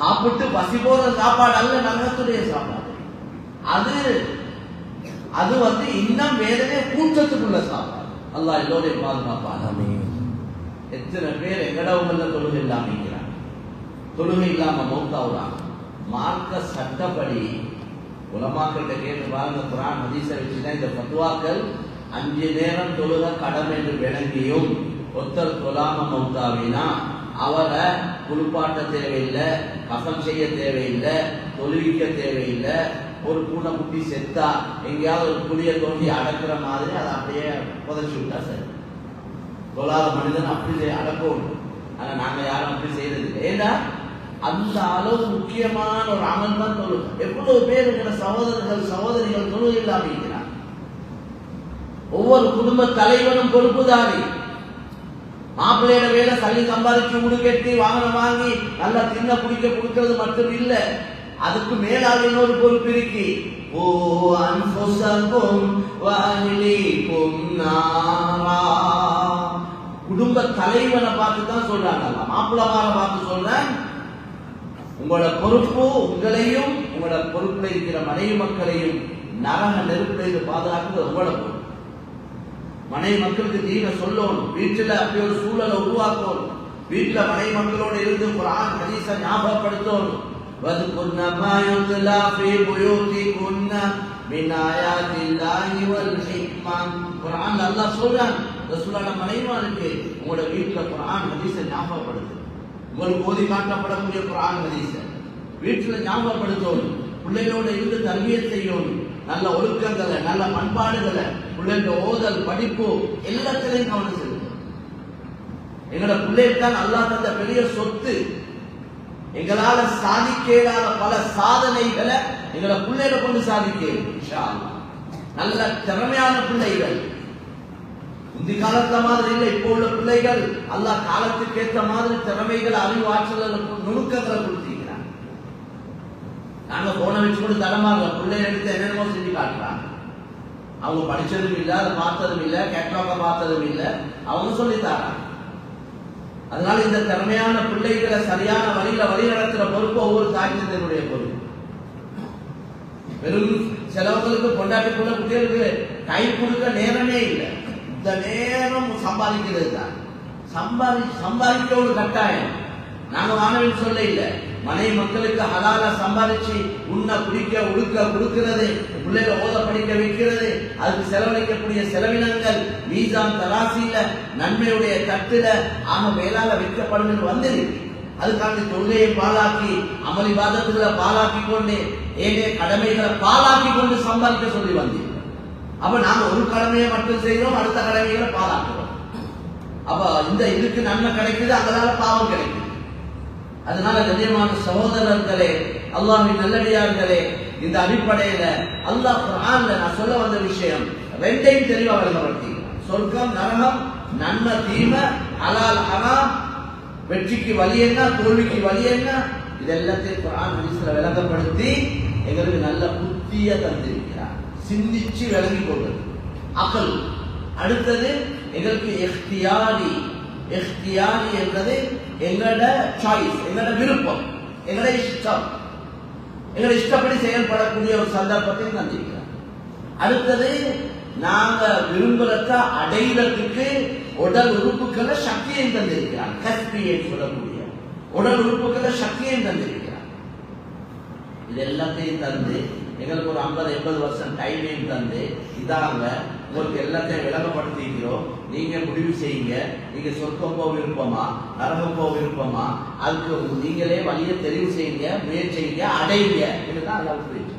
சாப்பிட்டு பசி போற சாப்பாடு அல்ல நரகத்துடைய சாப்பாடு. அது அது இன்னும் வேதனை கூட்டத்துக்குள்ள சாப்பாடு. அல்லாஹ் எல்லோரையும் பாதுகாப்பான். எத்தனை பேர் எங்கடவுங்கள்ல தொழுகை இல்லாம இருக்கிறாங்க, தொழுகை இல்லாம மௌத்தாவுறாங்க. மார்க்க சட்டப்படி உலமாக்கிட்ட கேட்டு பாருங்க, குர்ஆன் ஹதீஸை வச்சுதான் இந்த ஃபத்வாக்கள். 5 நேரம் தொழுக கடமை என்று விளங்கியும் ஒருத்தர் தொழாம மௌத்தாவினா அவரை குளிப்பாட்ட தேவையில்லை, கஃன் செய்ய தேவையில்லை, தொழுவிக்க தேவையில்லை. ஒரு பூனை குட்டி செத்தா எங்கேயாவது ஒரு புளிய தோண்டி அடக்குற மாதிரி அதை அப்படியே புதைச்சி விட்டா சரி. தொழாத மனிதன் அப்படி அடக்கணும். ஆனா நாங்க யாரும் அப்படி செய்யறது இல்லை. ஏன்னா அந்த அளவு முக்கியமான ஒரு அமல் தான் தொழுகை. எவ்வளவு பேர் இருக்கிற சகோதரர்கள் சகோதரிகள் தொழுகை இல்லாம இருக்கிறார். ஒவ்வொரு குடும்ப தலைவனும் பொறுப்புதாரி. மாப்பிள்ளையோட வேலை சல்லி சம்பாதிச்சு வீடு கட்டி வாகனம் வாங்கி நல்லா தின்ன குடிக்க கொடுக்கிறது மட்டும் இல்ல, அதுக்கு மேலாக இன்னொரு பொறுப்பு இருக்கு. ஓ அன்ஃபுஸகும் வஅஹ்லீகும் நாரா. குடும்ப தலைவனை பார்த்து தான் சொல்றாங்க, மாப்பிள்ளமார பார்த்து சொல்றேன். உங்களோட பொறுப்பு உங்களையும் உங்களோட பொறுப்புல இருக்கிற மனைவி மக்களையும் நரக நெருப்புல இருந்து பாதுகாக்கிறது உங்களோட பொறுப்பு. மனைவி மக்களுக்கு தீன சொல்லணும், வீட்டுல அப்படி ஒரு சூழலை உருவாக்கணும், வீட்டுல மனைவி மக்களோடு இருந்து குர்ஆன் ஹதீஸை ஞாபகப்படுத்தணும். வதுகுர்ன மா யுத்லா ஃபீ புயூதிகுன்ன மின் ஆயாத்தில்லாஹி வல் ஹிக்மா. குர்ஆன் அல்லாஹ் சொல்றான், ரசூலுல்லாஹ் மனைவிமாருக்கு உங்களோட வீட்டுல குர்ஆன் ஹதீஸை ஞாபகப்படுத்து. உங்களுக்கு ஓதி காட்டப்படக்கூடிய குர்ஆன் ஹதீஸை வீட்டுல ஞாபகப்படுத்தணும். பிள்ளைகளோட இருந்து தர்பியத் செய்யணும். நல்ல ஒழுக்கங்களை நல்ல பண்பாடுகளை பிள்ளைங்க ஓதல் படிப்பு எல்லாத்திலையும் கவனம் செலுத்தும். எங்களோட பிள்ளைகள் தான் அல்லாஹ் தந்த பெரிய சொத்து. எங்களால சாதிக்க இயலாத பல சாதனைகளை எங்களோட பிள்ளைகளை கொண்டு சாதிக்க இன்ஷா அல்லாஹ். நல்ல திறமையான பிள்ளைகள். இந்த காலத்துல மாதிரி இல்லை, இப்போ உள்ள பிள்ளைகள் அல்லாஹ் காலத்துக்கு ஏற்ற மாதிரி திறமைகள் அறிவு ஆற்றல் நுணுக்கங்களை கொடுத்திருக்கிறாங்க. நாங்க போன வச்சு கூட தரமாக பிள்ளைகள் எடுத்து என்னென்னமோ செஞ்சு காட்டுறாங்க. அவங்க படிச்சதும் இல்லை, அதை பார்த்ததும் இல்லை, கேட்லாக பார்த்ததும் இல்லை, அவங்க சொல்லித்தாராங்க. அதனால இந்த திறமையான பிள்ளைகளை சரியான வழியில வழி நடத்துற பொறுப்பு ஒவ்வொரு தாய்த்தனுடைய பொறுப்பு. வெறும் சிலவங்களுக்கு கொண்டாட்டி கூட குட்டிகளுக்கு கை கொடுக்க நேரமே இல்லை. இந்த நேரம் சம்பாதிக்கிறது தான். சம்பாதிக்க ஒரு கட்டாயம். நாங்க வானவில் சொல்ல இல்லை, மனைவி மக்களுக்கு ஹலாலா சம்பாதிச்சு உண்ண குடிக்க உடுக்க கொடுக்கிறது, பிள்ளைகளை ஓத படிக்க வைக்கிறது, அதுக்கு செலவழிக்கக்கூடிய செலவினங்கள் மீசான் தராசியில நன்மையுடைய தட்டுல ஆக மேலாக வைக்கப்படும் வந்திருக்கு. அதுக்காண்டி தொழுகையை பாலாக்கி அமளி பாதத்துகளை பாலாக்கி கொண்டு ஏழே கடமைகளை பாலாக்கி கொண்டு சம்பாதிக்க சொல்லி வந்தீங்க. அப்ப நாங்க ஒரு கடமையை மட்டும் செய்யறோம், அடுத்த கடமைகளை பாலாக்குறோம். அப்ப இந்த இதுக்கு நன்மை கிடைக்குது, அங்கதால பாவம் கிடைக்குது. அதனால கண்ணியமான சகோதரர்களே, அல்லாஹ்வின் நல்லடியார்களே, இந்த அடிப்படையில அல்லாஹ் குர்ஆன்ல நான் சொல்ல வந்த விஷயம் ரெண்டையும் தெளிவா விளங்கப்படுத்தி, சொர்க்கம் நரகம், நன்மை தீமை, ஹலால் ஹராம், வெற்றிக்கு வழி என்ன தோல்விக்கு வழி என்ன, இதெல்லாத்தையும் குர்ஆன் ஹதீஸ்ல விளங்கப்படுத்தி எங்களுக்கு நல்ல புத்திய தந்திருக்கிறார். சிந்திச்சு விளங்கி கொள்வது அகல். அடுத்தது எங்களுக்கு இஹ்தியாரி. இஹ்தியாரி என்பது எங்களோட சாய்ஸ், எங்களோட விருப்பம், எங்களோட இஷ்டம், எங்களோட இஷ்டப்படி செயல்படக்கூடிய ஒரு சந்தர்ப்பத்தை தந்திருக்கிறார். அடுத்தது நாங்க விரும்புறத அடையிறதுக்கு உடல் உறுப்புகளை சக்தியை தந்திருக்கிறார். கஸ்பியை சொல்லக்கூடிய உடல் உறுப்புகளை சக்தியை தந்திருக்கிறார். இது எல்லாத்தையும் தந்து எங்களுக்கு ஒரு 50-80 வருஷம் டைமையும் தந்து இதாங்க உங்களுக்கு எல்லாத்தையும் விளங்கப்படுத்திக்கிறோம், நீங்க முடிவு செய்யுங்க, நீங்க சொர்க்கம் போக விருப்பமா நரகம் போக விருப்பமா, அதுக்கு நீங்களே வழியை தெரிவு செய்யுங்க, முயற்சி செய்யுங்க, அடையுங்க. இதுதான் அல்லாஹ் சொல்லிட்டு